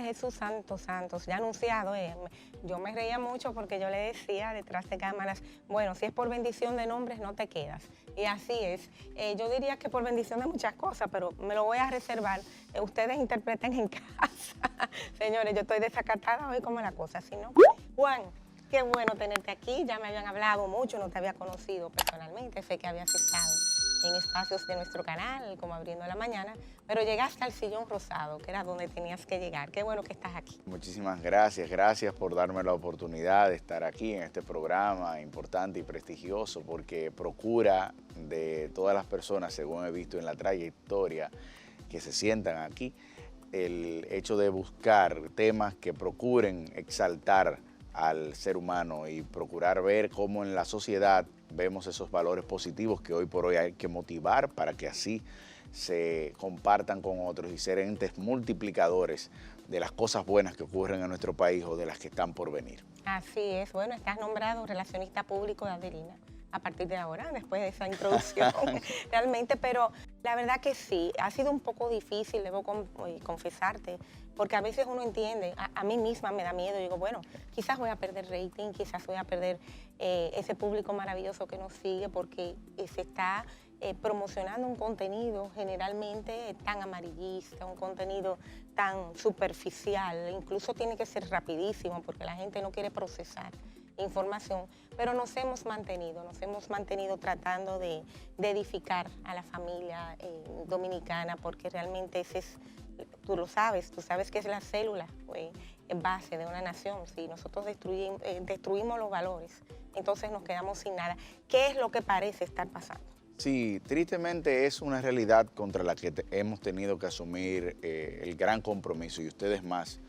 Jesús Santos Santos, ya anunciado. Yo me reía mucho porque yo le decía detrás de cámaras, bueno, si es por bendición de nombres, no te quedas. Y así es. Yo diría que por bendición de muchas cosas, pero me lo voy a reservar. Ustedes interpreten en casa. Señores, yo estoy desacatada hoy como la cosa, ¿sí, no? Juan, qué bueno tenerte aquí. Ya me habían hablado mucho, no te había conocido personalmente. Sé que habías estado en espacios de nuestro canal, como Abriendo la Mañana, pero llegaste al sillón rosado, que era donde tenías que llegar. Qué bueno que estás aquí. Muchísimas gracias, gracias por darme la oportunidad de estar aquí en este programa importante y prestigioso, porque procura de todas las personas, según he visto en la trayectoria, que se sientan aquí, el hecho de buscar temas que procuren exaltar al ser humano y procurar ver cómo en la sociedad vemos esos valores positivos que hoy por hoy hay que motivar para que así se compartan con otros y ser entes multiplicadores de las cosas buenas que ocurren en nuestro país o de las que están por venir. Así es. Bueno, estás nombrado relacionista público de Adelina a partir de ahora, después de esa introducción, realmente, pero la verdad que sí, ha sido un poco difícil, debo confesarte, porque a veces uno entiende, a mí misma me da miedo, digo, bueno, quizás voy a perder rating, quizás voy a perder ese público maravilloso que nos sigue, porque se está promocionando un contenido generalmente tan amarillista, un contenido tan superficial, incluso tiene que ser rapidísimo, porque la gente no quiere procesar información, pero nos hemos mantenido tratando de edificar a la familia dominicana, porque realmente ese es, tú sabes que es la célula base de una nación. Si nosotros destruimos los valores, entonces nos quedamos sin nada. ¿Qué es lo que parece estar pasando? Sí, tristemente es una realidad contra la que hemos tenido que asumir el gran compromiso, y ustedes más,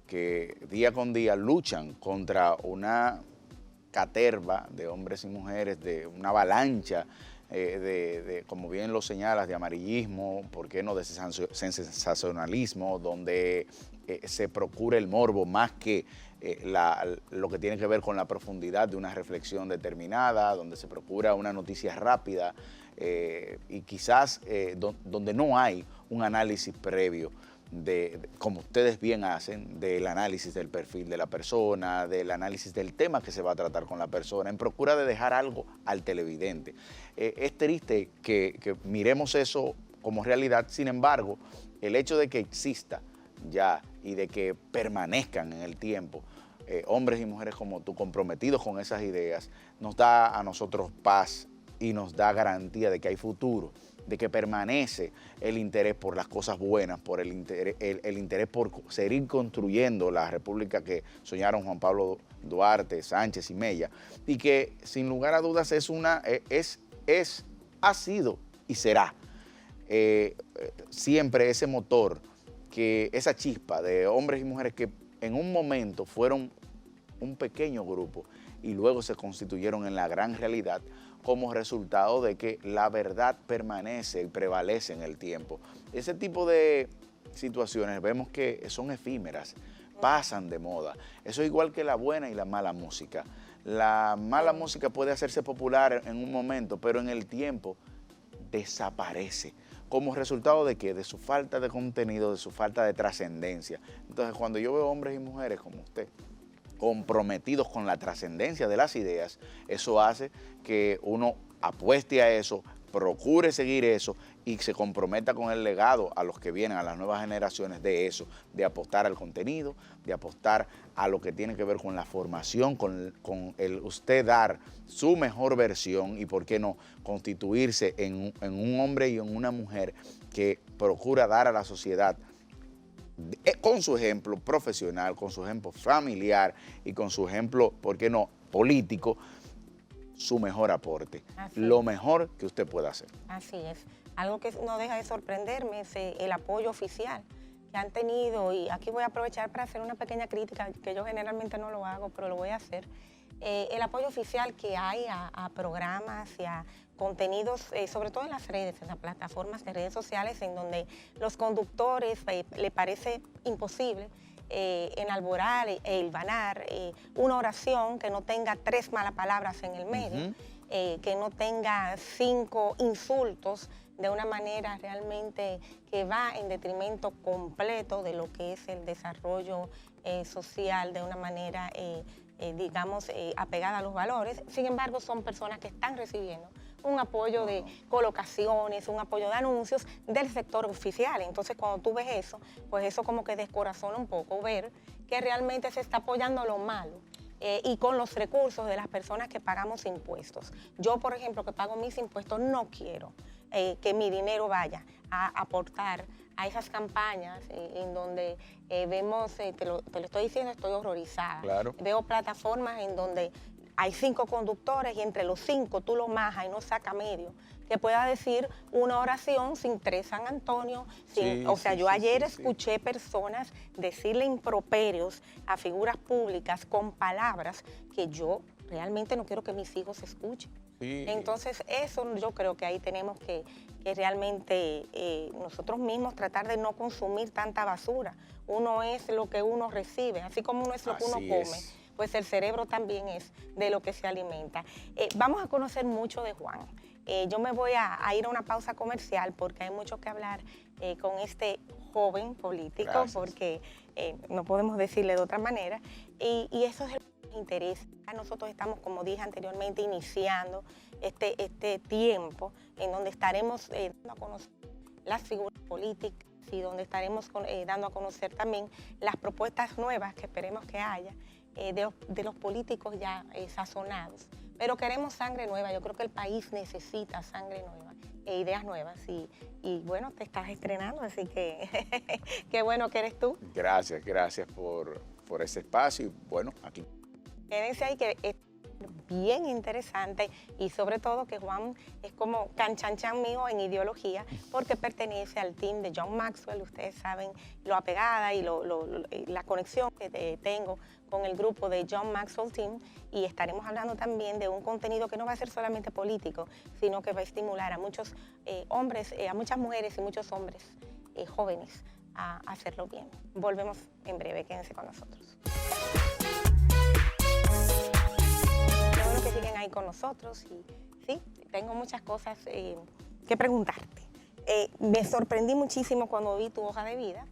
que día con día luchan contra una caterva de hombres y mujeres, de una avalancha como bien lo señalas, de amarillismo, ¿por qué no?, de sensacionalismo, donde se procura el morbo más que lo que tiene que ver con la profundidad de una reflexión determinada, donde se procura una noticia rápida y quizás donde no hay un análisis previo como ustedes bien hacen, del análisis del perfil de la persona, del análisis del tema que se va a tratar con la persona, en procura de dejar algo al televidente. Es triste que miremos eso como realidad. Sin embargo, el hecho de que exista ya y de que permanezcan en el tiempo hombres y mujeres como tú, comprometidos con esas ideas, nos da a nosotros paz y nos da garantía de que hay futuro, de que permanece el interés por las cosas buenas, por el interés por seguir construyendo la república que soñaron Juan Pablo Duarte, Sánchez y Mella, y que sin lugar a dudas ha sido y será siempre ese motor, esa chispa de hombres y mujeres que en un momento fueron un pequeño grupo y luego se constituyeron en la gran realidad, como resultado de que la verdad permanece y prevalece en el tiempo. Ese tipo de situaciones vemos que son efímeras, pasan de moda. Eso es igual que la buena y la mala música. La mala música puede hacerse popular en un momento, pero en el tiempo desaparece. ¿Como resultado de qué? De su falta de contenido, de su falta de trascendencia. Entonces, cuando yo veo hombres y mujeres como usted, comprometidos con la trascendencia de las ideas, eso hace que uno apueste a eso, procure seguir eso y se comprometa con el legado a los que vienen, a las nuevas generaciones, de eso, de apostar al contenido, de apostar a lo que tiene que ver con la formación, con el usted dar su mejor versión y, por qué no, constituirse en un hombre y en una mujer que procura dar a la sociedad, con su ejemplo profesional, con su ejemplo familiar y con su ejemplo, ¿por qué no?, político, su mejor aporte, lo mejor que usted pueda hacer. Así es. Algo que no deja de sorprenderme es el apoyo oficial que han tenido, y aquí voy a aprovechar para hacer una pequeña crítica, que yo generalmente no lo hago, pero lo voy a hacer. El apoyo oficial que hay a programas y a contenidos, sobre todo en las redes, en las plataformas de redes sociales, en donde los conductores le parece imposible enalborar e hilvanar una oración que no tenga 3 malas palabras en el medio, que no tenga 5 insultos de una manera realmente que va en detrimento completo de lo que es el desarrollo social, de una manera, digamos, apegada a los valores. Sin embargo, son personas que están recibiendo un apoyo de colocaciones, un apoyo de anuncios del sector oficial. Entonces, cuando tú ves eso, pues eso como que descorazona un poco ver que realmente se está apoyando lo malo. Y con los recursos de las personas que pagamos impuestos. Yo, por ejemplo, que pago mis impuestos, no quiero que mi dinero vaya a aportar a esas campañas en donde vemos, te lo estoy diciendo, estoy horrorizada. Claro. Veo plataformas en donde hay 5 conductores y entre los 5 tú lo majas y no saca medio. Que pueda decir una oración sin 3 San Antonio. Yo ayer escuché personas decirle improperios a figuras públicas con palabras que yo realmente no quiero que mis hijos escuchen. Sí. Entonces, eso yo creo que ahí tenemos que realmente nosotros mismos tratar de no consumir tanta basura. Uno es lo que uno recibe, así como uno es lo que uno come. Pues el cerebro también es de lo que se alimenta. Vamos a conocer mucho de Juan. Yo me voy a ir a una pausa comercial porque hay mucho que hablar con este joven político. Gracias. Porque no podemos decirle de otra manera. Y eso es el interés. Nosotros estamos, como dije anteriormente, iniciando este tiempo en donde estaremos dando a conocer las figuras políticas y donde estaremos dando a conocer también las propuestas nuevas que esperemos que haya de los políticos ya sazonados. Pero queremos sangre nueva. Yo creo que el país necesita sangre nueva e ideas nuevas. Y bueno, te estás estrenando, así que qué bueno que eres tú. Gracias por ese espacio. Y bueno, aquí. Quédense ahí, que es bien interesante, y sobre todo que Juan es como canchanchan mío en ideología, porque pertenece al team de John Maxwell. Ustedes saben lo apegada y la conexión que tengo con el grupo de John Maxwell Team, y estaremos hablando también de un contenido que no va a ser solamente político, sino que va a estimular a muchos hombres, a muchas mujeres y muchos hombres jóvenes a hacerlo bien. Volvemos en breve, quédense con nosotros. Que siguen ahí con nosotros, y sí, tengo muchas cosas que preguntarte. Me sorprendí muchísimo cuando vi tu hoja de vida.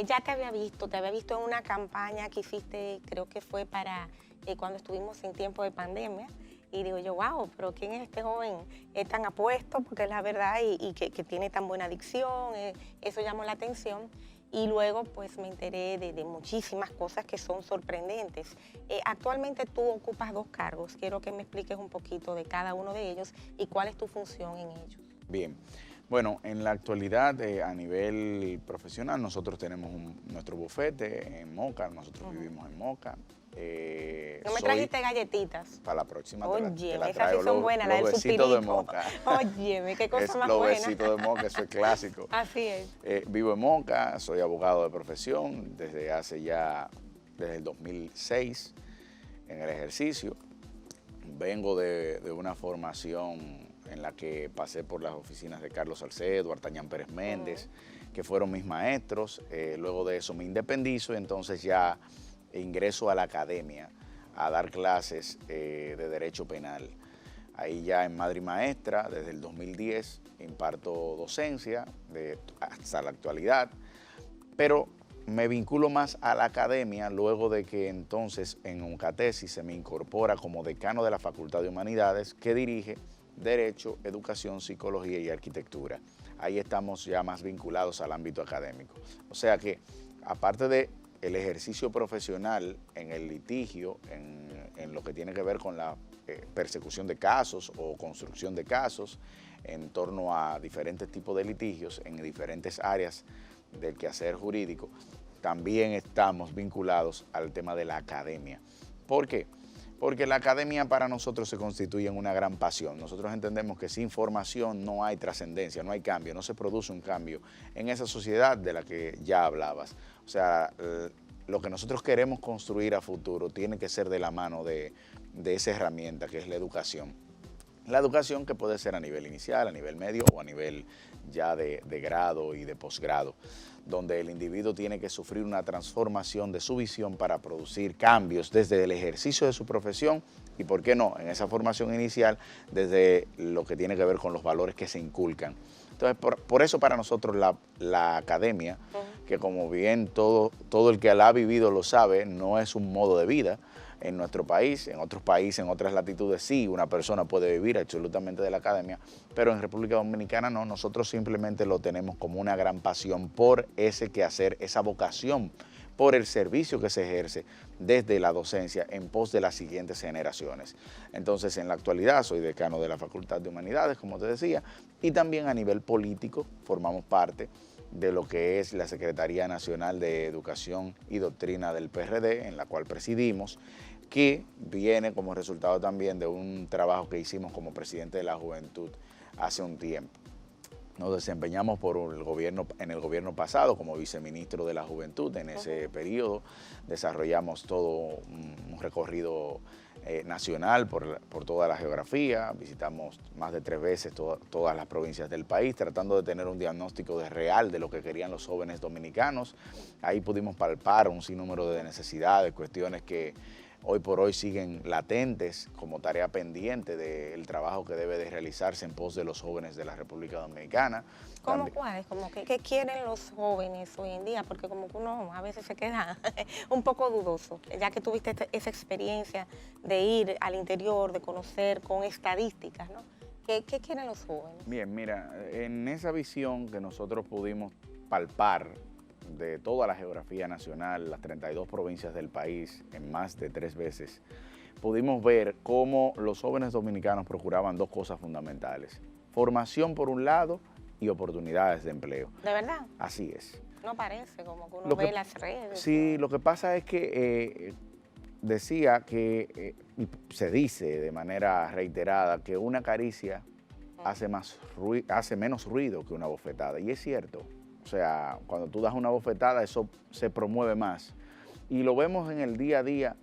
Ya te había visto en una campaña que hiciste, creo que fue para cuando estuvimos en tiempo de pandemia, y digo yo, wow, pero ¿quién es este joven tan apuesto? Porque es la verdad, y que tiene tan buena dicción, eso llamó la atención. Y luego pues me enteré de muchísimas cosas que son sorprendentes. Actualmente tú ocupas 2 cargos. Quiero que me expliques un poquito de cada uno de ellos y cuál es tu función en ellos. Bien. Bueno, en la actualidad, a nivel profesional, nosotros tenemos nuestro bufete en Moca. Nosotros vivimos en Moca. No me trajiste galletitas. Para la próxima te la traigo. Esas sí son buenas, las del Supirico. De Moca. Óyeme, qué cosa más buena. Los besitos de Moca, eso es clásico. Así es. Vivo en Moca, soy abogado de profesión desde el 2006 en el ejercicio. Vengo de una formación en la que pasé por las oficinas de Carlos Salcedo, Artañán Pérez Méndez, que fueron mis maestros. Luego de eso me independizo y entonces ya ingreso a la academia a dar clases de Derecho Penal. Ahí ya en Madre y Maestra, desde el 2010, imparto docencia hasta la actualidad, pero me vinculo más a la academia luego de que entonces en UNCATESI se me incorpora como decano de la Facultad de Humanidades, que dirige Derecho, Educación, Psicología y Arquitectura. Ahí estamos ya más vinculados al ámbito académico. O sea que, aparte de el ejercicio profesional en el litigio, en lo que tiene que ver con la persecución de casos o construcción de casos en torno a diferentes tipos de litigios en diferentes áreas del quehacer jurídico, también estamos vinculados al tema de la academia. ¿Por qué? Porque la academia para nosotros se constituye en una gran pasión. Nosotros entendemos que sin formación no hay trascendencia, no hay cambio, no se produce un cambio en esa sociedad de la que ya hablabas. O sea, lo que nosotros queremos construir a futuro tiene que ser de la mano de esa herramienta que es la educación. La educación que puede ser a nivel inicial, a nivel medio o a nivel ya de grado y de posgrado, donde el individuo tiene que sufrir una transformación de su visión para producir cambios desde el ejercicio de su profesión y, ¿por qué no?, en esa formación inicial, desde lo que tiene que ver con los valores que se inculcan. Entonces, por eso para nosotros la academia, que como bien todo el que la ha vivido lo sabe, no es un modo de vida. En nuestro país, en otros países, en otras latitudes, sí, una persona puede vivir absolutamente de la academia, pero en República Dominicana no, nosotros simplemente lo tenemos como una gran pasión por ese quehacer, esa vocación, por el servicio que se ejerce desde la docencia en pos de las siguientes generaciones. Entonces, en la actualidad soy decano de la Facultad de Humanidades, como te decía, y también a nivel político formamos parte de lo que es la Secretaría Nacional de Educación y Doctrina del PRD, en la cual presidimos, que viene como resultado también de un trabajo que hicimos como presidente de la Juventud hace un tiempo. Nos desempeñamos en el gobierno pasado como viceministro de la Juventud. En ese periodo desarrollamos todo un recorrido nacional por toda la geografía. Visitamos más de 3 veces todas las provincias del país, tratando de tener un diagnóstico real de lo que querían los jóvenes dominicanos. Ahí pudimos palpar un sinnúmero de necesidades, cuestiones que hoy por hoy siguen latentes como tarea pendiente del trabajo que debe de realizarse en pos de los jóvenes de la República Dominicana. ¿Cómo cuáles? ¿Qué quieren los jóvenes hoy en día? Porque como que uno a veces se queda un poco dudoso, ya que tuviste esa experiencia de ir al interior, de conocer con estadísticas, ¿no? ¿Qué quieren los jóvenes? Bien, mira, en esa visión que nosotros pudimos palpar de toda la geografía nacional, las 32 provincias del país, en más de 3 veces, pudimos ver cómo los jóvenes dominicanos procuraban 2 cosas fundamentales: formación por un lado y oportunidades de empleo. ¿De verdad? Así es. No parece, como que uno ve las redes. Sí, lo que pasa es que decía que, y se dice de manera reiterada, que una caricia hace menos ruido que una bofetada, y es cierto. O sea, cuando tú das una bofetada, eso se promueve más. Y lo vemos en el día a día,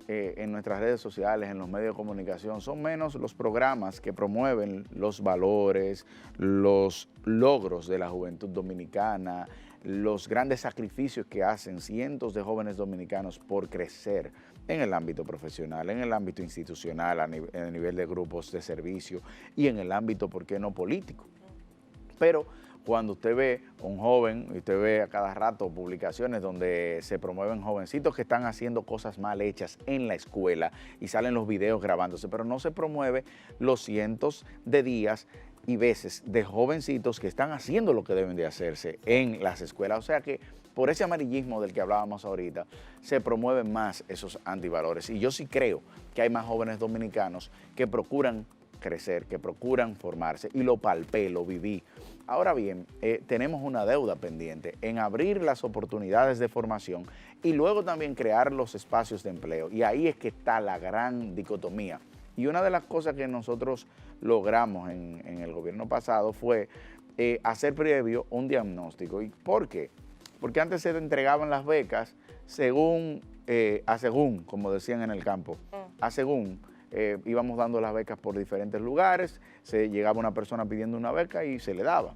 en nuestras redes sociales, en los medios de comunicación. Son menos los programas que promueven los valores, los logros de la juventud dominicana, los grandes sacrificios que hacen cientos de jóvenes dominicanos por crecer en el ámbito profesional, en el ámbito institucional, a nivel de grupos de servicio y en el ámbito, ¿por qué no?, político. Pero cuando usted ve un joven, y usted ve a cada rato publicaciones donde se promueven jovencitos que están haciendo cosas mal hechas en la escuela y salen los videos grabándose, pero no se promueve los cientos de días y veces de jovencitos que están haciendo lo que deben de hacerse en las escuelas. O sea que por ese amarillismo del que hablábamos ahorita, se promueven más esos antivalores. Y yo sí creo que hay más jóvenes dominicanos que procuran crecer, que procuran formarse, y lo palpé, lo viví. Ahora bien, tenemos una deuda pendiente en abrir las oportunidades de formación y luego también crear los espacios de empleo. Y ahí es que está la gran dicotomía. Y una de las cosas que nosotros logramos en el gobierno pasado fue hacer previo un diagnóstico. ¿Y por qué? Porque antes se entregaban las becas según, como decían en el campo, íbamos dando las becas por diferentes lugares, se llegaba una persona pidiendo una beca y se le daba.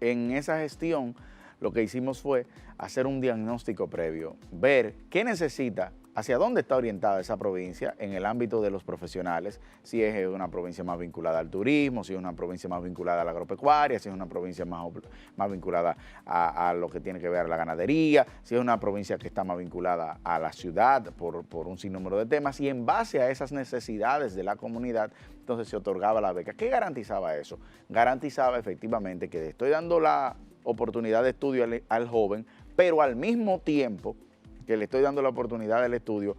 En esa gestión lo que hicimos fue hacer un diagnóstico previo, ver qué necesita, hacia dónde está orientada esa provincia en el ámbito de los profesionales, si es una provincia más vinculada al turismo, si es una provincia más vinculada a la agropecuaria, si es una provincia más vinculada a lo que tiene que ver a la ganadería, si es una provincia que está más vinculada a la ciudad por un sinnúmero de temas, y en base a esas necesidades de la comunidad, entonces se otorgaba la beca. ¿Qué garantizaba eso? Garantizaba efectivamente que le estoy dando la oportunidad de estudio al joven, pero al mismo tiempo que le estoy dando la oportunidad del estudio,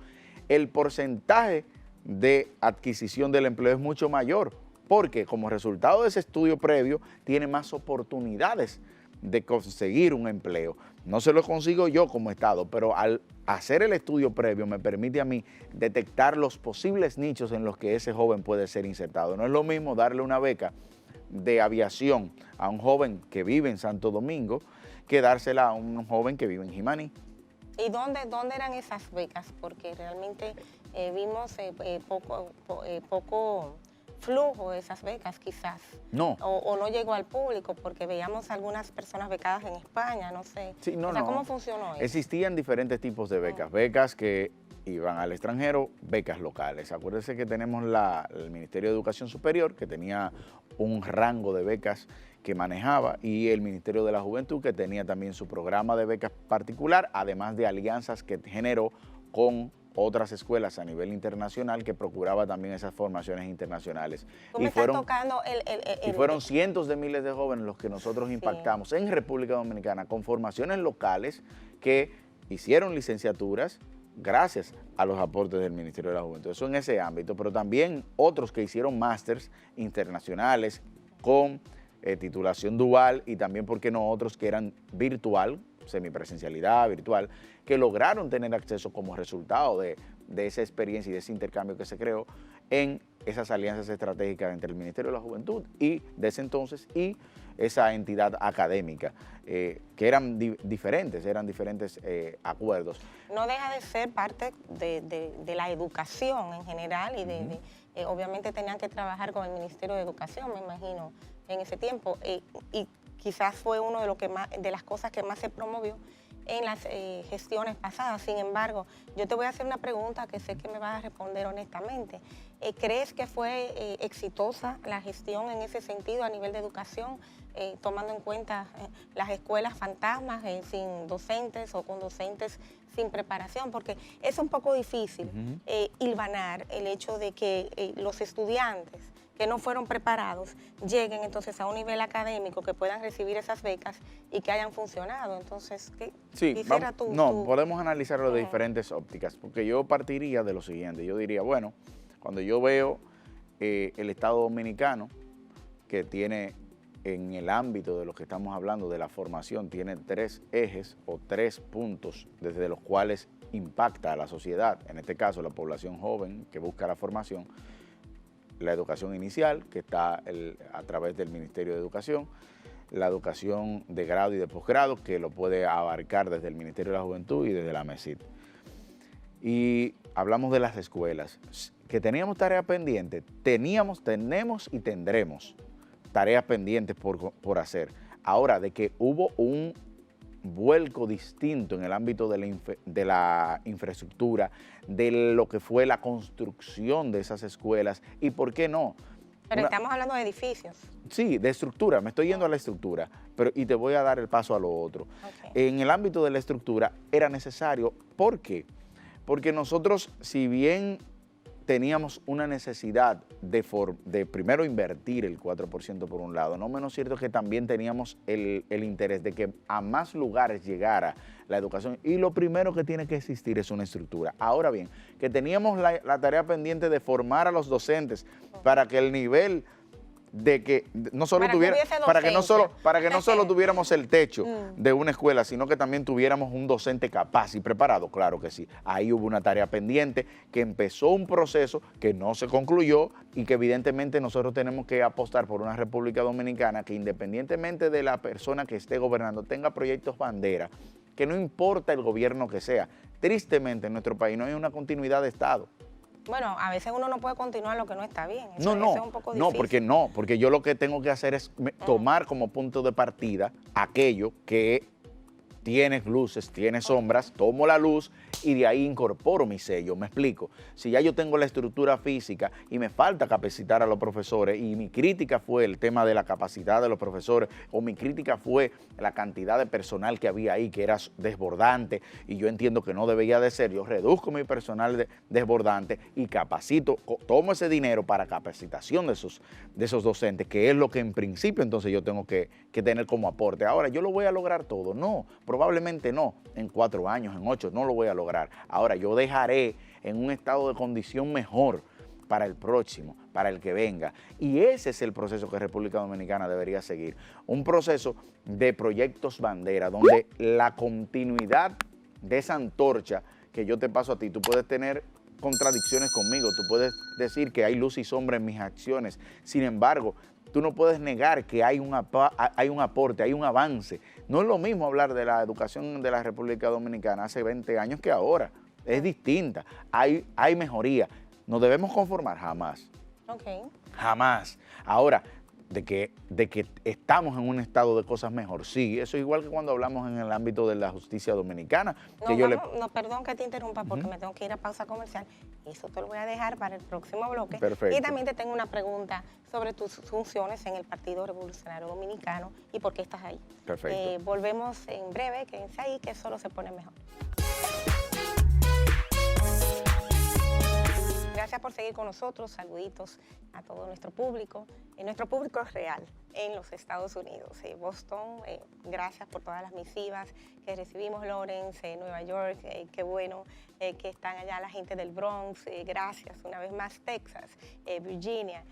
el porcentaje de adquisición del empleo es mucho mayor, porque como resultado de ese estudio previo, tiene más oportunidades de conseguir un empleo. No se lo consigo yo como Estado, pero al hacer el estudio previo me permite a mí detectar los posibles nichos en los que ese joven puede ser insertado. No es lo mismo darle una beca de aviación a un joven que vive en Santo Domingo que dársela a un joven que vive en Jimaní. ¿Y dónde eran esas becas? Porque realmente vimos poco flujo de esas becas, quizás. No. O no llegó al público, porque veíamos algunas personas becadas en España, no sé. Sí, no, ¿Cómo funcionó eso? Existían diferentes tipos de becas. Becas que iban al extranjero, becas locales. Acuérdense que tenemos el Ministerio de Educación Superior, que tenía un rango de becas que manejaba, y el Ministerio de la Juventud, que tenía también su programa de becas particular, además de alianzas que generó con otras escuelas a nivel internacional que procuraba también esas formaciones internacionales. Tú me estás tocando y fueron cientos de miles de jóvenes los que nosotros sí. impactamos en República Dominicana con formaciones locales que hicieron licenciaturas gracias a los aportes del Ministerio de la Juventud. Eso en ese ámbito, pero también otros que hicieron másters internacionales con titulación dual, y también, ¿por qué no?, otros que eran virtual, semipresencialidad, virtual, que lograron tener acceso como resultado de esa experiencia y de ese intercambio que se creó en esas alianzas estratégicas entre el Ministerio de la Juventud y de ese entonces y esa entidad académica, que eran diferentes acuerdos. No deja de ser parte de la educación en general y obviamente tenían que trabajar con el Ministerio de Educación, me imagino, en ese tiempo, y quizás fue uno de las cosas que más se promovió en las gestiones pasadas. Sin embargo, yo te voy a hacer una pregunta que sé que me vas a responder honestamente. ¿Crees que fue exitosa la gestión en ese sentido a nivel de educación, tomando en cuenta las escuelas fantasmas sin docentes o con docentes sin preparación? Porque es un poco difícil hilvanar el hecho de que los estudiantes que no fueron preparados lleguen entonces a un nivel académico que puedan recibir esas becas y que hayan funcionado. Entonces, podemos analizarlo de diferentes ópticas, porque yo partiría de lo siguiente. Yo diría, bueno, cuando yo veo el Estado Dominicano, que tiene en el ámbito de lo que estamos hablando de la formación, tiene 3 ejes o 3 puntos desde los cuales impacta a la sociedad, en este caso la población joven que busca la formación, la educación inicial, que está a través del Ministerio de Educación, la educación de grado y de posgrado, que lo puede abarcar desde el Ministerio de la Juventud y desde la MESID. Y hablamos de las escuelas, que teníamos tareas pendientes, tenemos y tendremos tareas pendientes por hacer. Ahora, de que hubo un vuelco distinto en el ámbito de la infraestructura, de lo que fue la construcción de esas escuelas, y por qué no. Pero estamos hablando de edificios. Sí, de estructura, me estoy yendo a la estructura, y te voy a dar el paso a lo otro. Okay. En el ámbito de la estructura era necesario, ¿por qué? Porque nosotros, si bien teníamos una necesidad de primero invertir el 4% por un lado, no menos cierto que también teníamos el interés de que a más lugares llegara la educación, y lo primero que tiene que existir es una estructura. Ahora bien, que teníamos la tarea pendiente de formar a los docentes para que el nivel de que no solo para que no solo tuviéramos el techo de una escuela, sino que también tuviéramos un docente capaz y preparado. Claro que sí. Ahí hubo una tarea pendiente, que empezó un proceso que no se concluyó, y que evidentemente nosotros tenemos que apostar por una República Dominicana que, independientemente de la persona que esté gobernando, tenga proyectos bandera, que no importa el gobierno que sea. Tristemente en nuestro país no hay una continuidad de Estado. Bueno, a veces uno no puede continuar lo que no está bien. Eso es un poco difícil. Porque yo lo que tengo que hacer es tomar como punto de partida aquello que tiene luces, tiene sombras, tomo la luz y de ahí incorporo mi sello. Me explico. Si ya yo tengo la estructura física y me falta capacitar a los profesores, y mi crítica fue el tema de la capacidad de los profesores, o mi crítica fue la cantidad de personal que había ahí, que era desbordante, y yo entiendo que no debería de ser, yo reduzco mi personal desbordante y capacito, tomo ese dinero para capacitación de esos docentes, que es lo que en principio entonces yo tengo que tener como aporte. Ahora, ¿yo lo voy a lograr todo? No, probablemente no, en 4 años, en 8, no lo voy a lograr. Ahora, yo dejaré en un estado de condición mejor para el próximo, para el que venga. Y ese es el proceso que República Dominicana debería seguir. Un proceso de proyectos bandera, donde la continuidad de esa antorcha que yo te paso a ti, tú puedes tener contradicciones conmigo, tú puedes decir que hay luz y sombra en mis acciones. Sin embargo, tú no puedes negar que hay un aporte, hay un avance. No es lo mismo hablar de la educación de la República Dominicana hace 20 años que ahora. Es distinta, hay mejoría. ¿Nos debemos conformar? Jamás. Okay. Jamás. Ahora, de que estamos en un estado de cosas mejor. Sí, eso es igual que cuando hablamos en el ámbito de la justicia dominicana. Que No, perdón que te interrumpa porque me tengo que ir a pausa comercial. Eso te lo voy a dejar para el próximo bloque. Perfecto. Y también te tengo una pregunta sobre tus funciones en el Partido Revolucionario Dominicano y por qué estás ahí. Perfecto. Volvemos en breve, quédense ahí, que solo se pone mejor. Gracias por seguir con nosotros, saluditos a todo nuestro público es real en los Estados Unidos, Boston, gracias por todas las misivas que recibimos, Lawrence, Nueva York, qué bueno que están allá la gente del Bronx, gracias una vez más, Texas, Virginia,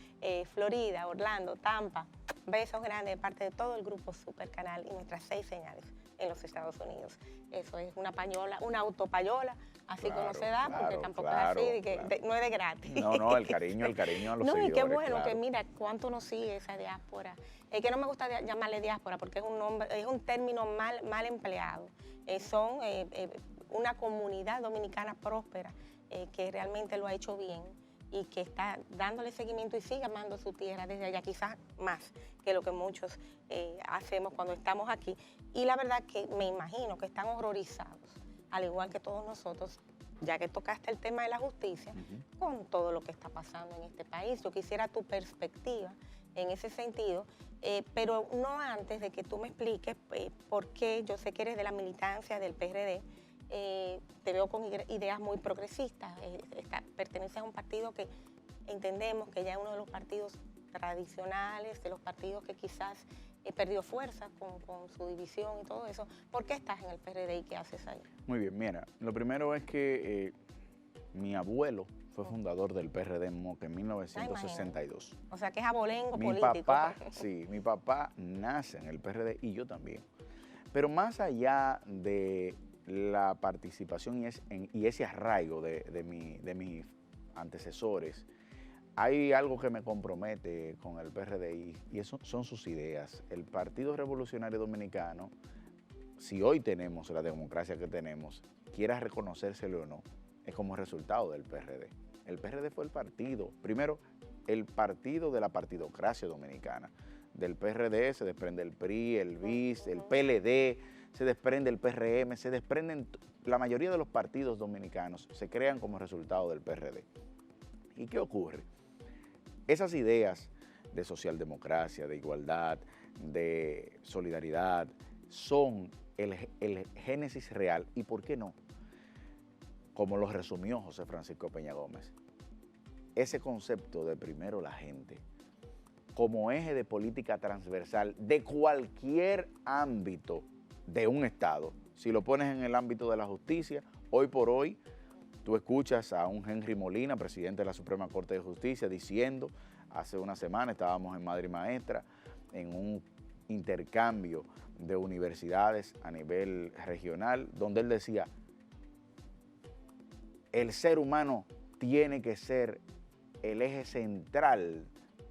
Florida, Orlando, Tampa, besos grandes de parte de todo el grupo Super Canal y nuestras 6 señales en los Estados Unidos. Eso es una payola, una autopayola, así claro, como se da, claro, porque tampoco claro, es así, claro. no es de gratis. No, el cariño a los seguidores. Y qué bueno claro. que mira cuánto nos sigue esa diáspora. Es que no me gusta llamarle diáspora porque es un nombre, es un término mal empleado. Son una comunidad dominicana próspera que realmente lo ha hecho bien y que está dándole seguimiento y sigue amando su tierra desde allá, quizás más que lo que muchos hacemos cuando estamos aquí. Y la verdad que me imagino que están horrorizados, al igual que todos nosotros, ya que tocaste el tema de la justicia, con todo lo que está pasando en este país. Yo quisiera tu perspectiva en ese sentido, pero no antes de que tú me expliques por qué. Yo sé que eres de la militancia del PRD, te veo con ideas muy progresistas, perteneces a un partido que entendemos que ya es uno de los partidos tradicionales, de los partidos que quizás perdió fuerza con su división y todo eso. ¿Por qué estás en el PRD y qué haces ahí? Muy bien, mira, lo primero es que mi abuelo fue fundador del PRD en Moca en 1962. O sea que es abolengo Mi político. papá, sí, mi papá nace en el PRD y yo también. Pero más allá de la participación y ese arraigo de mis antecesores, hay algo que me compromete con el PRD y eso son sus ideas. El Partido Revolucionario Dominicano, si hoy tenemos la democracia que tenemos, quiera reconocérselo o no, es como resultado del PRD. El PRD fue el partido, primero, el partido de la partidocracia dominicana. Del PRD se desprende el PRI, el BIS, el PLD, se desprende el PRM, se desprenden la mayoría de los partidos dominicanos, se crean como resultado del PRD. ¿Y qué ocurre? Esas ideas de socialdemocracia, de igualdad, de solidaridad, son el génesis real. ¿Y por qué no? Como lo resumió José Francisco Peña Gómez, ese concepto de primero la gente, como eje de política transversal de cualquier ámbito de un Estado. Si lo pones en el ámbito de la justicia, hoy por hoy, tú escuchas a un Henry Molina, presidente de la Suprema Corte de Justicia, diciendo, hace una semana estábamos en Madre Maestra, en un intercambio de universidades a nivel regional, donde él decía, el ser humano tiene que ser el eje central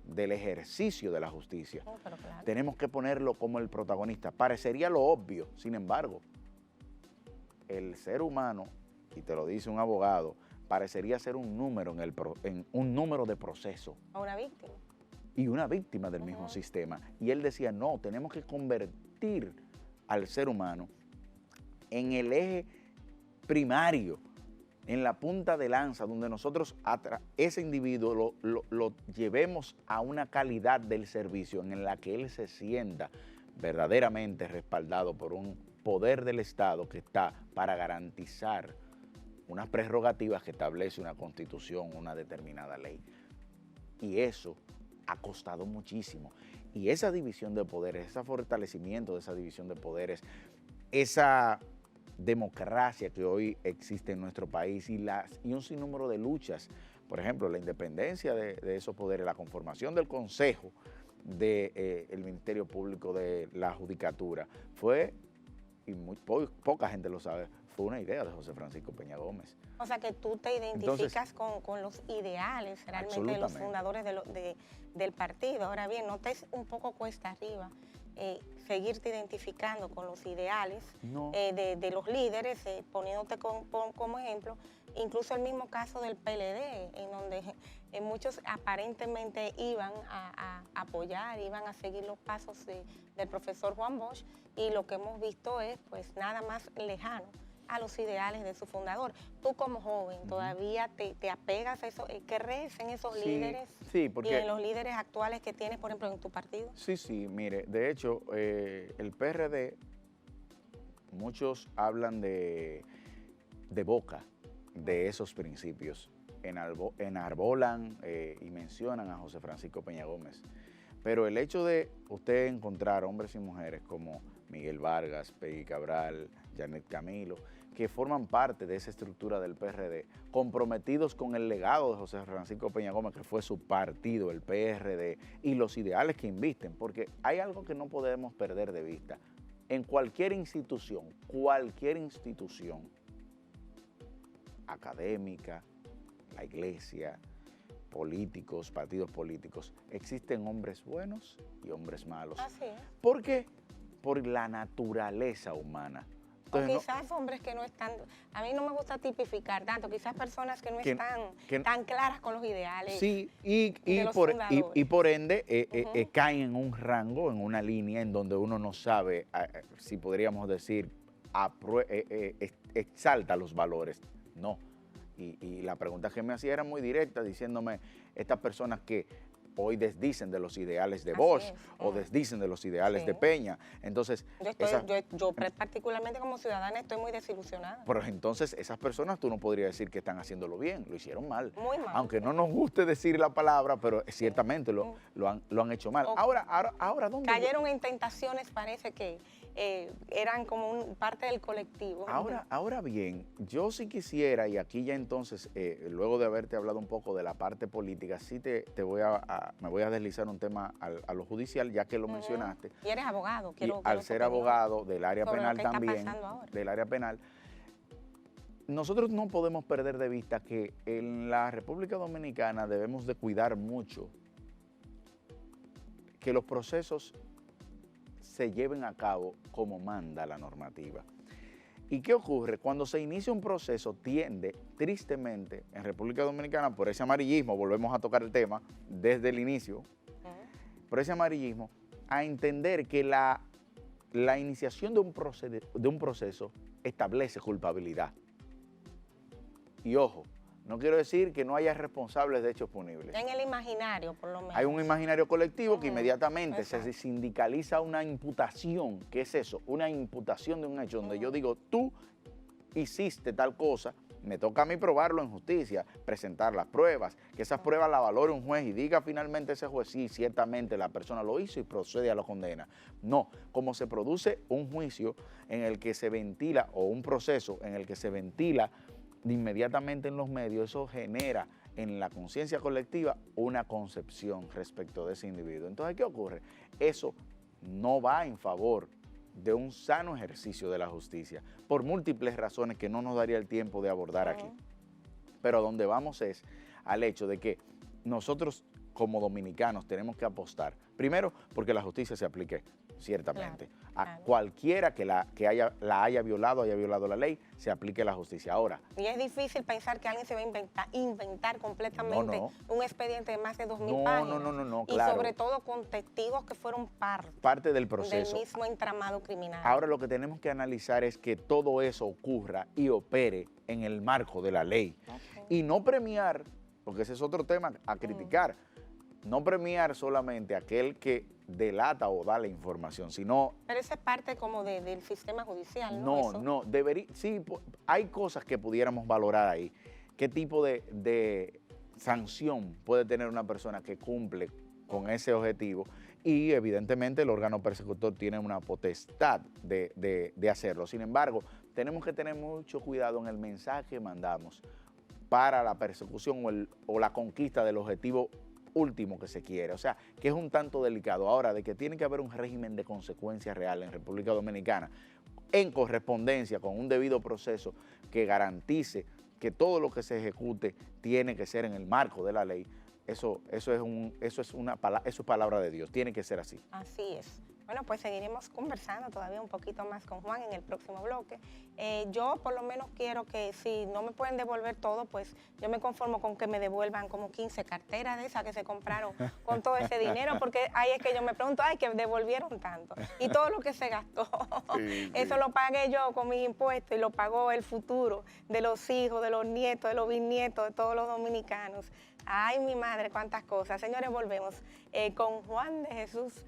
del ejercicio de la justicia. Claro. Tenemos que ponerlo como el protagonista. Parecería lo obvio, sin embargo, el ser humano, y te lo dice un abogado, parecería ser un número un número de proceso. A una víctima. Y una víctima del mismo sistema. Y él decía, no, tenemos que convertir al ser humano en el eje primario, en la punta de lanza, donde nosotros ese individuo lo llevemos a una calidad del servicio en la que él se sienta verdaderamente respaldado por un poder del Estado que está para garantizar unas prerrogativas que establece una constitución, una determinada ley. Y eso ha costado muchísimo. Y esa división de poderes, ese fortalecimiento de esa división de poderes, esa democracia que hoy existe en nuestro país y un sinnúmero de luchas, por ejemplo, la independencia de esos poderes, la conformación del Consejo del Ministerio Público de la Judicatura, fue, y poca gente lo sabe, fue una idea de José Francisco Peña Gómez. O sea que tú te identificas con los ideales realmente de los fundadores del partido. Ahora bien, ¿no te es un poco cuesta arriba seguirte identificando con los ideales de los líderes, poniéndote como ejemplo? Incluso el mismo caso del PLD, en donde muchos aparentemente iban a apoyar, iban a seguir los pasos del profesor Juan Bosch, y lo que hemos visto es pues nada más lejano a los ideales de su fundador. Tú como joven todavía te apegas a eso, ¿crees en esos líderes? Sí, porque... Y en los líderes actuales que tienes, por ejemplo, en tu partido. Sí, mire, de hecho, el PRD, muchos hablan de boca de esos principios, enarbolan y mencionan a José Francisco Peña Gómez. Pero el hecho de usted encontrar hombres y mujeres como Miguel Vargas, Peggy Cabral, Janet Camilo, que forman parte de esa estructura del PRD, comprometidos con el legado de José Francisco Peña Gómez, que fue su partido, el PRD, y los ideales que invisten, porque hay algo que no podemos perder de vista. En cualquier institución, académica, la iglesia, políticos, partidos políticos, existen hombres buenos y hombres malos. Así es. ¿Por qué? Por la naturaleza humana. Entonces, o quizás hombres que no están, a mí no me gusta tipificar tanto, quizás personas que no están tan claras con los ideales. Sí, y por ende caen en un rango, en una línea en donde uno no sabe, si podríamos decir, exalta los valores. No. Y la pregunta que me hacía era muy directa, diciéndome, estas personas que hoy desdicen de los ideales de Bosch o desdicen de los ideales de Peña. Entonces, yo particularmente como ciudadana estoy muy desilusionada. Pero entonces esas personas tú no podrías decir que están haciéndolo bien, lo hicieron mal. Muy mal. Aunque no nos guste decir la palabra, pero ciertamente lo han hecho mal. Ahora, ¿dónde? Cayeron en tentaciones, parece que eran como parte del colectivo. Ahora bien, yo sí quisiera, y aquí ya entonces, luego de haberte hablado un poco de la parte política, sí me voy a deslizar un tema a lo judicial, ya que lo mencionaste. Y eres abogado. Al ser abogado del área penal también, del área penal, nosotros no podemos perder de vista que en la República Dominicana debemos de cuidar mucho que los procesos se lleven a cabo como manda la normativa. ¿Y qué ocurre? Cuando se inicia un proceso tiende, tristemente, en República Dominicana, por ese amarillismo, volvemos a tocar el tema desde el inicio, por ese amarillismo, a entender que la iniciación de un proceso establece culpabilidad. Y ojo, no quiero decir que no haya responsables de hechos punibles. En el imaginario, por lo menos. Hay un imaginario colectivo que inmediatamente se sindicaliza una imputación. ¿Qué es eso? Una imputación de un hecho donde yo digo, tú hiciste tal cosa, me toca a mí probarlo en justicia, presentar las pruebas, que esas pruebas las valore un juez y diga finalmente ese juez, sí, ciertamente la persona lo hizo y procede a la condena. No, como se produce un juicio en el que se ventila, o un proceso en el que se ventila inmediatamente en los medios, eso genera en la conciencia colectiva una concepción respecto de ese individuo. Entonces, ¿qué ocurre? Eso no va en favor de un sano ejercicio de la justicia, por múltiples razones que no nos daría el tiempo de abordar aquí. Pero a donde vamos es al hecho de que nosotros como dominicanos tenemos que apostar, primero, porque la justicia se aplique ciertamente. A cualquiera que la haya violado la ley, se aplique la justicia. Ahora. Y es difícil pensar que alguien se va a inventar completamente un expediente de más de 2.000 páginas. No, y claro. sobre todo con testigos que fueron parte del proceso. Del mismo entramado criminal. Ahora lo que tenemos que analizar es que todo eso ocurra y opere en el marco de la ley. Y no premiar, porque ese es otro tema a criticar, no premiar solamente a aquel que delata o da la información, sino... Pero esa es parte como del sistema judicial, ¿no? Sí, hay cosas que pudiéramos valorar ahí. ¿Qué tipo de sanción puede tener una persona que cumple con ese objetivo? Y evidentemente el órgano persecutor tiene una potestad de hacerlo. Sin embargo, tenemos que tener mucho cuidado en el mensaje que mandamos para la persecución o la conquista del objetivo último que se quiere, o sea, que es un tanto delicado. Ahora, de que tiene que haber un régimen de consecuencias real en República Dominicana, en correspondencia con un debido proceso que garantice que todo lo que se ejecute tiene que ser en el marco de la ley, eso es palabra de Dios, tiene que ser así. Así es. Bueno, pues seguiremos conversando todavía un poquito más con Juan en el próximo bloque. Yo por lo menos quiero que si no me pueden devolver todo, pues yo me conformo con que me devuelvan como 15 carteras de esas que se compraron con todo ese dinero, porque ahí es que yo me pregunto, ay, que devolvieron tanto. Y todo lo que se gastó, Sí, eso sí. lo pagué yo con mis impuestos y lo pagó el futuro de los hijos, de los nietos, de los bisnietos, de todos los dominicanos. Ay, mi madre, cuántas cosas. Señores, volvemos con Juan de Jesús.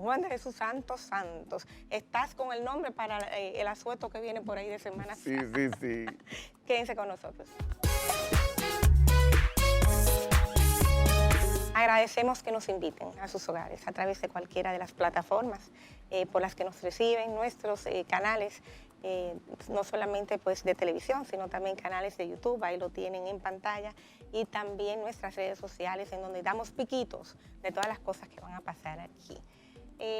Juan de Jesús Santos Santos. Estás con el nombre para el asueto que viene por ahí de Semana Sí, Santa. sí, sí. Quédense con nosotros. Agradecemos que nos inviten a sus hogares a través de cualquiera de las plataformas por las que nos reciben, nuestros canales, no solamente pues, de televisión, sino también canales de YouTube, ahí lo tienen en pantalla, y también nuestras redes sociales en donde damos piquitos de todas las cosas que van a pasar aquí.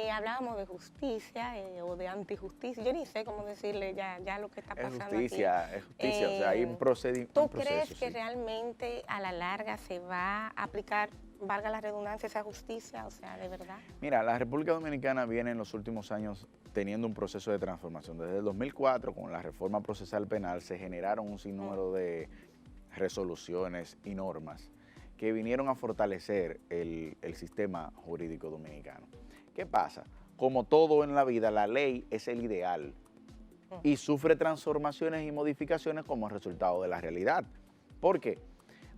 Hablábamos de justicia o de antijusticia, yo ni sé cómo decirle ya lo que está pasando aquí. Es justicia, o sea, hay un procedimiento. ¿Tú crees que realmente a la larga se va a aplicar, valga la redundancia, esa justicia? O sea, ¿de verdad? Mira, la República Dominicana viene en los últimos años teniendo un proceso de transformación. Desde el 2004, con la reforma procesal penal, se generaron un sinnúmero de resoluciones y normas que vinieron a fortalecer el sistema jurídico dominicano. ¿Qué pasa? Como todo en la vida, la ley es el ideal y sufre transformaciones y modificaciones como resultado de la realidad. ¿Por qué?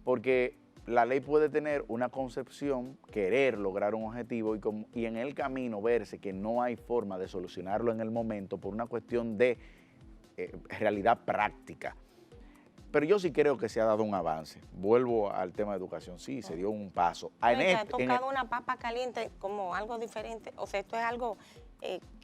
Porque la ley puede tener una concepción, querer lograr un objetivo y en el camino verse que no hay forma de solucionarlo en el momento por una cuestión de realidad práctica. Pero yo sí creo que se ha dado un avance. Vuelvo al tema de educación. Sí, se dio un paso. Ha tocado una papa caliente como algo diferente. O sea, esto es algo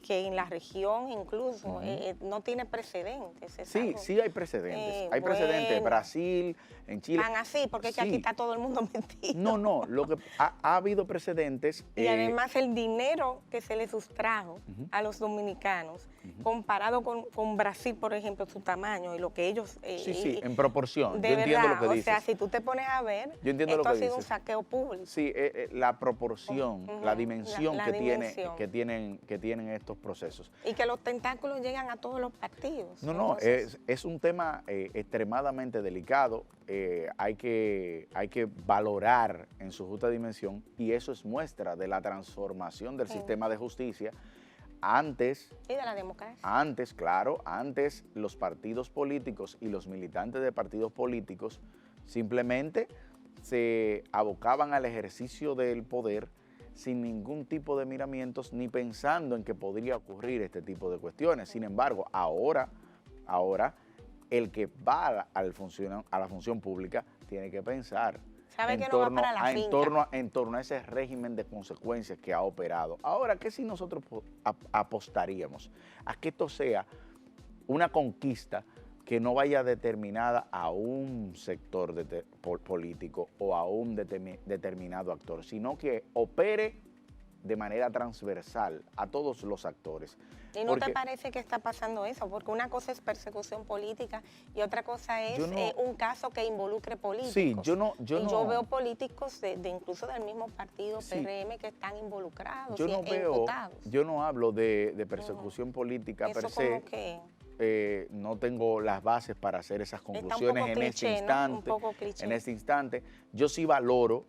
que en la región incluso no tiene precedentes. Sí, sí hay precedentes. Hay precedentes en Brasil, en Chile. Tan así, porque es que aquí está todo el mundo metido. No, lo que ha habido precedentes. Y además el dinero que se le sustrajo a los dominicanos, comparado con Brasil, por ejemplo, su tamaño y lo que ellos... sí, en proporción. De yo verdad, entiendo lo que dices. O sea, si tú te pones a ver, yo entiendo esto lo que ha sido dices. un saqueo público. Sí, la proporción, la dimensión, la que dimensión. tienen estos procesos. Y que los tentáculos llegan a todos los partidos. No, es un tema extremadamente delicado. Hay que valorar en su justa dimensión y eso es muestra de la transformación del sistema de justicia. Antes, y de la democracia. Antes los partidos políticos y los militantes de partidos políticos simplemente se abocaban al ejercicio del poder sin ningún tipo de miramientos ni pensando en que podría ocurrir este tipo de cuestiones. Sin embargo, ahora el que va a la función pública tiene que pensar Sabe que no va para la finca. En torno a ese régimen de consecuencias que ha operado. Ahora, ¿qué si nosotros apostaríamos a que esto sea una conquista que no vaya determinada a un sector político o a un determinado actor, sino que opere de manera transversal a todos los actores? ¿Y no te parece que está pasando eso? Porque una cosa es persecución política y otra cosa es un caso que involucre políticos. Sí, yo veo políticos incluso del mismo partido PRM que están involucrados e imputados. Yo no hablo de persecución política per se. Como que no tengo las bases para hacer esas conclusiones en este instante. Un poco cliché. En este instante, yo sí valoro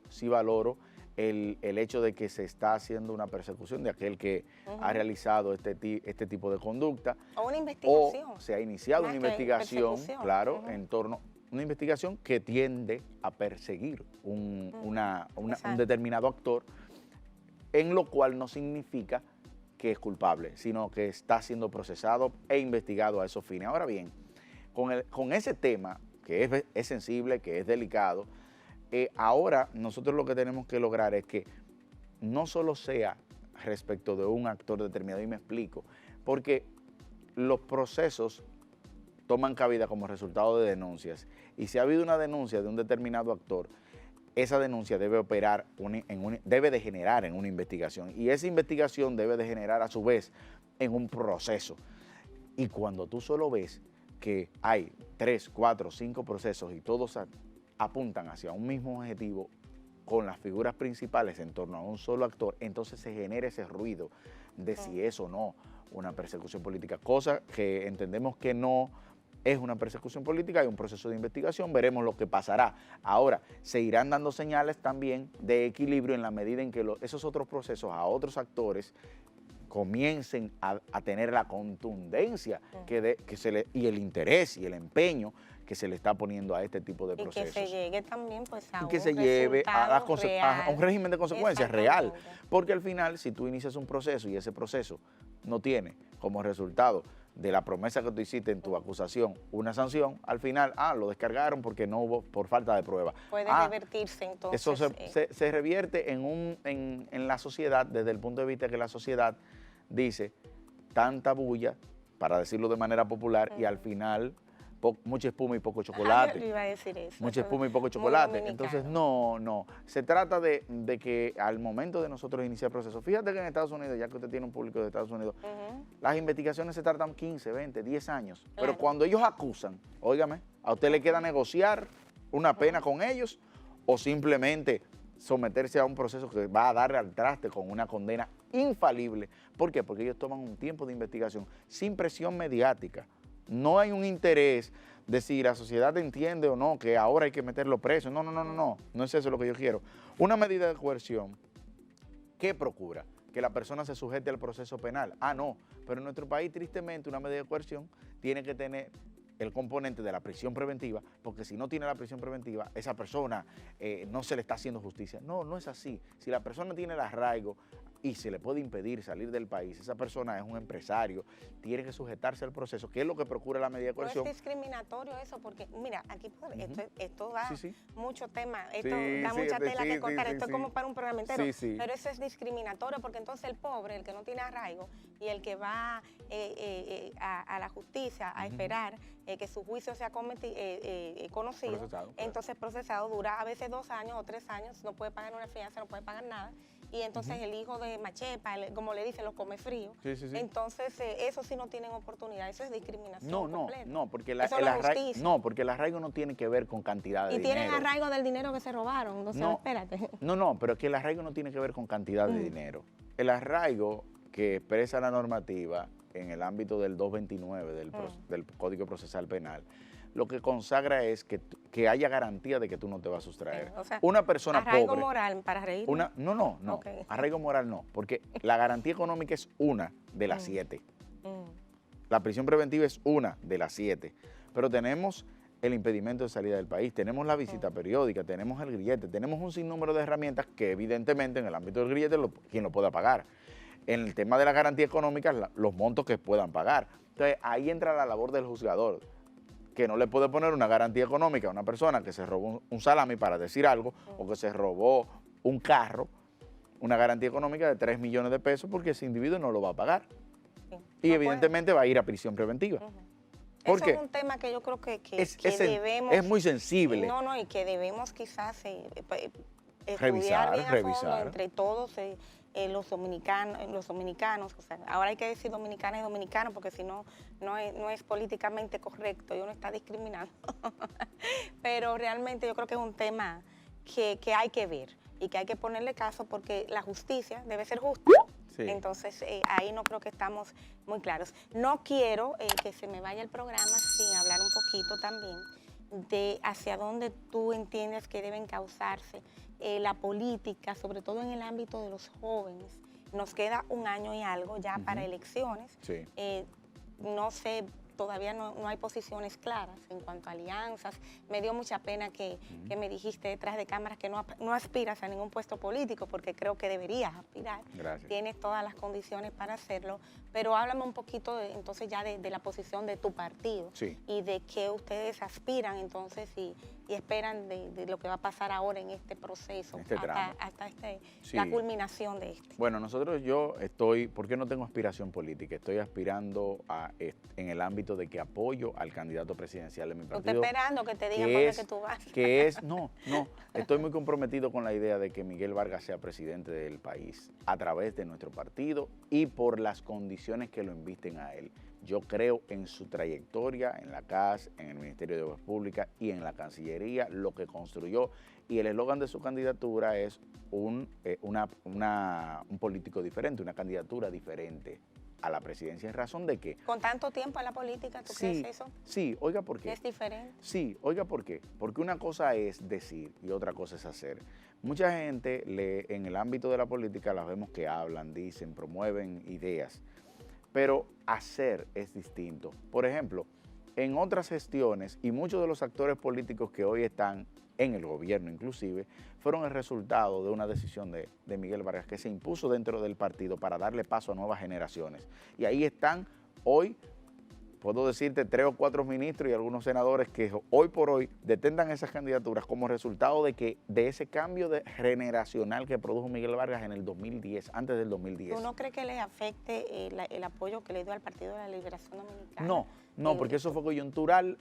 el hecho de que se está haciendo una persecución de aquel que ha realizado este tipo de conducta. O una investigación. O se ha iniciado una investigación, claro, en torno a una investigación que tiende a perseguir un determinado actor, en lo cual no significa que es culpable, sino que está siendo procesado e investigado a esos fines. Ahora bien, con ese tema, que es sensible, que es delicado, ahora nosotros lo que tenemos que lograr es que no solo sea respecto de un actor determinado, y me explico, porque los procesos toman cabida como resultado de denuncias, y si ha habido una denuncia de un determinado actor, esa denuncia debe debe de generar en una investigación, y esa investigación debe de generar a su vez en un proceso. Y cuando tú solo ves que hay 3, 4, 5 procesos y todos apuntan hacia un mismo objetivo con las figuras principales en torno a un solo actor, entonces se genera ese ruido de si es o no una persecución política, cosa que entendemos que no es una persecución política, hay un proceso de investigación, veremos lo que pasará. Ahora, se irán dando señales también de equilibrio en la medida en que esos otros procesos a otros actores comiencen a tener la contundencia y el interés y el empeño que se le está poniendo a este tipo de procesos. Y que se llegue también pues a y que un se lleve a real. un régimen de consecuencias real. Porque al final, si tú inicias un proceso y ese proceso no tiene como resultado de la promesa que tú hiciste en tu acusación una sanción, al final, lo descargaron porque no hubo, por falta de prueba. Puede revertirse entonces. Eso se revierte en la sociedad desde el punto de vista que la sociedad dice tanta bulla, para decirlo de manera popular, y al final mucha espuma y poco chocolate. Yo iba a decir eso. Mucha espuma y poco chocolate. Entonces, no. Se trata de que al momento de nosotros iniciar el proceso, fíjate que en Estados Unidos, ya que usted tiene un público de Estados Unidos, las investigaciones se tardan 15, 20, 10 años. Claro. Pero cuando ellos acusan, óigame, a usted le queda negociar una pena con ellos o simplemente someterse a un proceso que va a darle al traste con una condena infalible. ¿Por qué? Porque ellos toman un tiempo de investigación sin presión mediática. No hay un interés de si la sociedad entiende o no que ahora hay que meterlo preso. No es eso lo que yo quiero. Una medida de coerción, ¿qué procura? Que la persona se sujete al proceso penal. No, pero en nuestro país, tristemente, una medida de coerción tiene que tener el componente de la prisión preventiva, porque si no tiene la prisión preventiva, esa persona no se le está haciendo justicia. No es así. Si la persona tiene el arraigo y se le puede impedir salir del país, esa persona es un empresario, tiene que sujetarse al proceso, que es lo que procura la medida de coerción. No es discriminatorio eso, porque mira, aquí esto da mucho tema, esto da mucha tela que cortar, esto es como para un programa entero, pero eso es discriminatorio, porque entonces el pobre, el que no tiene arraigo y el que va a la justicia a esperar que su juicio sea conocido, entonces procesado, dura a veces 2 años o 3 años, no puede pagar una fianza, no puede pagar nada. Y entonces el hijo de Machepa, como le dicen, lo come frío. Entonces, eso sí no tienen oportunidad, eso es discriminación completa. No, porque el arraigo no tiene que ver con cantidad de dinero. Y tienen arraigo del dinero que se robaron, entonces espérate. No, pero es que el arraigo no tiene que ver con cantidad de dinero. El arraigo que expresa la normativa en el ámbito del 229 del Código Procesal Penal, lo que consagra es que haya garantía de que tú no te vas a sustraer. O sea, una persona arraigo pobre... moral para reír. No. Okay. Arraigo moral no, porque la garantía económica es una de las 7. La prisión preventiva es una de las 7. Pero tenemos el impedimento de salida del país, tenemos la visita periódica, tenemos el grillete, tenemos un sinnúmero de herramientas que evidentemente en el ámbito del grillete quien lo pueda pagar. En el tema de la garantía económica, los montos que puedan pagar. Entonces ahí entra la labor del juzgador, que no le puede poner una garantía económica a una persona que se robó un salami, para decir algo, o que se robó un carro, una garantía económica de 3 millones de pesos, porque ese individuo no lo va a pagar. Y evidentemente va a ir a prisión preventiva. ¿Por qué? Eso es un tema que yo creo que debemos... Es muy sensible. Y que debemos quizás estudiar bien a fondo entre todos los dominicanos, o sea, ahora hay que decir dominicanas y dominicanos porque si no, no es políticamente correcto y uno está discriminando. Pero realmente yo creo que es un tema que hay que ver y que hay que ponerle caso porque la justicia debe ser justa. Entonces, ahí no creo que estamos muy claros. No quiero que se me vaya el programa sin hablar un poquito también de hacia dónde tú entiendes que deben causarse la política, sobre todo en el ámbito de los jóvenes. Nos queda 1 año y algo ya para elecciones. No sé, todavía no hay posiciones claras en cuanto a alianzas. Me dio mucha pena que me dijiste detrás de cámaras que no aspiras a ningún puesto político, porque creo que deberías aspirar. Gracias. Tienes todas las condiciones para hacerlo, pero háblame un poquito entonces ya de la posición de tu partido y de qué ustedes aspiran entonces y esperan de lo que va a pasar ahora en este proceso, hasta la culminación de este. Bueno, ¿por qué no tengo aspiración política? Estoy aspirando en el ámbito de que apoyo al candidato presidencial de mi partido. Estoy esperando que te digan por qué tú vas. No, estoy muy comprometido con la idea de que Miguel Vargas sea presidente del país a través de nuestro partido y por las condiciones que lo invisten a él. Yo creo en su trayectoria en la CAS, en el Ministerio de Obras Públicas y en la Cancillería, lo que construyó y el eslogan de su candidatura es un político diferente, una candidatura diferente a la presidencia. ¿En razón de qué? Con tanto tiempo en la política, ¿tú crees eso? Sí, oiga, ¿por qué? ¿Es diferente? Sí, oiga, ¿por qué? Porque una cosa es decir y otra cosa es hacer. Mucha gente en el ámbito de la política las vemos que hablan, dicen, promueven ideas, pero hacer es distinto. Por ejemplo, en otras gestiones, y muchos de los actores políticos que hoy están en el gobierno inclusive, fueron el resultado de una decisión de Miguel Vargas que se impuso dentro del partido para darle paso a nuevas generaciones. Y ahí están hoy, puedo decirte, 3 o 4 ministros y algunos senadores que hoy por hoy detentan esas candidaturas como resultado de ese cambio generacional que produjo Miguel Vargas en el 2010, antes del 2010. ¿Tú no crees que le afecte el apoyo que le dio al Partido de la Liberación Dominicana? No, porque eso fue coyuntural,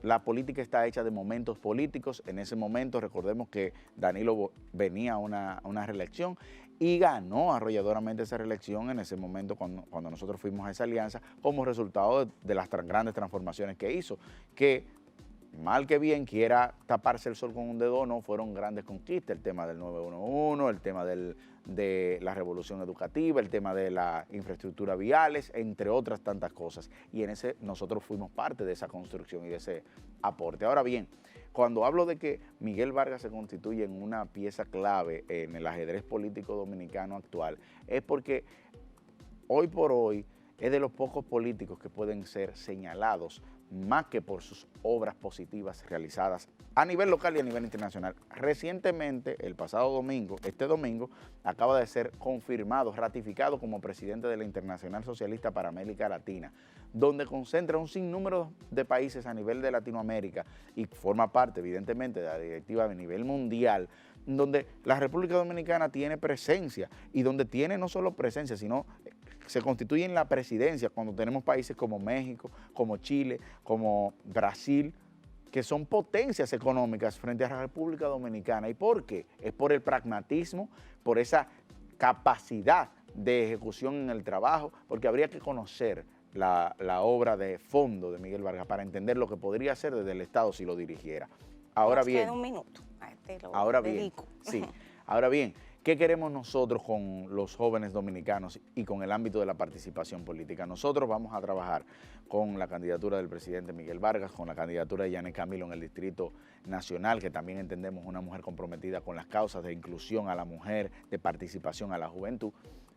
la política está hecha de momentos políticos. En ese momento, recordemos que Danilo venía a una reelección y ganó arrolladoramente esa reelección en ese momento cuando nosotros fuimos a esa alianza como resultado de las grandes transformaciones que hizo, que mal que bien quiera taparse el sol con un dedo, no fueron grandes conquistas, el tema del 911, el tema de la revolución educativa, el tema de la infraestructura viales, entre otras tantas cosas. Y en ese nosotros fuimos parte de esa construcción y de ese aporte. Ahora bien, cuando hablo de que Miguel Vargas se constituye en una pieza clave en el ajedrez político dominicano actual, es porque hoy por hoy es de los pocos políticos que pueden ser señalados más que por sus obras positivas realizadas a nivel local y a nivel internacional. Recientemente, el pasado domingo, este domingo, acaba de ser confirmado, ratificado como presidente de la Internacional Socialista para América Latina, donde concentra un sinnúmero de países a nivel de Latinoamérica y forma parte, evidentemente, de la directiva a nivel mundial, donde la República Dominicana tiene presencia y donde tiene no solo presencia, sino se constituye en la presidencia cuando tenemos países como México, como Chile, como Brasil, que son potencias económicas frente a la República Dominicana. ¿Y por qué? Es por el pragmatismo, por esa capacidad de ejecución en el trabajo, porque habría que conocer la obra de fondo de Miguel Vargas para entender lo que podría hacer desde el Estado si lo dirigiera. Ahora bien, queda un minuto. Ahora bien, sí. Ahora bien, ¿qué queremos nosotros con los jóvenes dominicanos y con el ámbito de la participación política? Nosotros vamos a trabajar con la candidatura del presidente Miguel Vargas, con la candidatura de Yanet Camilo en el Distrito Nacional, que también entendemos una mujer comprometida con las causas de inclusión a la mujer, de participación a la juventud.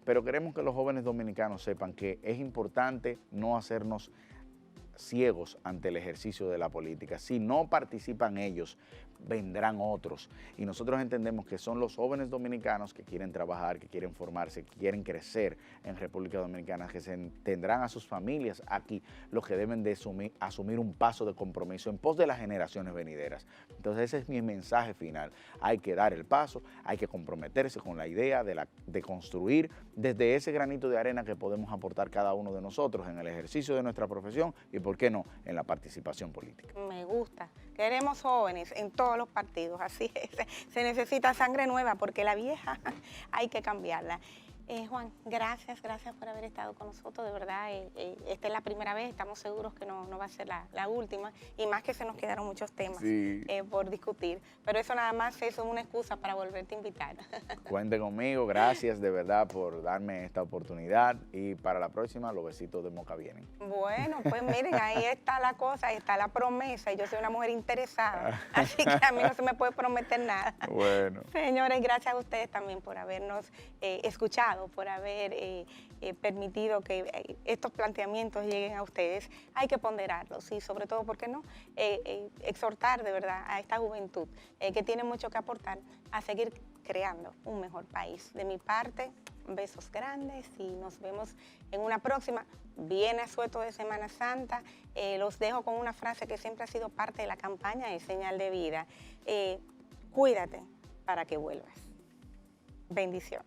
Pero queremos que los jóvenes dominicanos sepan que es importante no hacernos ciegos ante el ejercicio de la política. Si no participan ellos, vendrán otros. Y nosotros entendemos que son los jóvenes dominicanos que quieren trabajar, que quieren formarse, que quieren crecer en República Dominicana, que tendrán a sus familias aquí, los que deben de asumir un paso de compromiso en pos de las generaciones venideras. Entonces ese es mi mensaje final. Hay que dar el paso, hay que comprometerse con la idea de construir desde ese granito de arena que podemos aportar cada uno de nosotros en el ejercicio de nuestra profesión y, ¿por qué no?, en la participación política. Me gusta. Queremos jóvenes en todos los partidos, así es. Se necesita sangre nueva porque la vieja hay que cambiarla. Juan, gracias por haber estado con nosotros, de verdad, esta es la primera vez, estamos seguros que no va a ser la última, y más que se nos quedaron muchos temas por discutir, pero eso nada más es una excusa para volverte a invitar. Cuente conmigo, gracias de verdad por darme esta oportunidad, y para la próxima los besitos de Moca vienen. Bueno, pues miren, ahí está la cosa, ahí está la promesa, y yo soy una mujer interesada, así que a mí no se me puede prometer nada. Bueno. Señores, gracias a ustedes también por habernos escuchado, por haber permitido que estos planteamientos lleguen a ustedes. Hay que ponderarlos y sobre todo, ¿por qué no?, exhortar de verdad a esta juventud que tiene mucho que aportar a seguir creando un mejor país. De mi parte, besos grandes y nos vemos en una próxima. Viene asueto de Semana Santa. Los dejo con una frase que siempre ha sido parte de la campaña de Señal de Vida. Cuídate para que vuelvas. Bendiciones.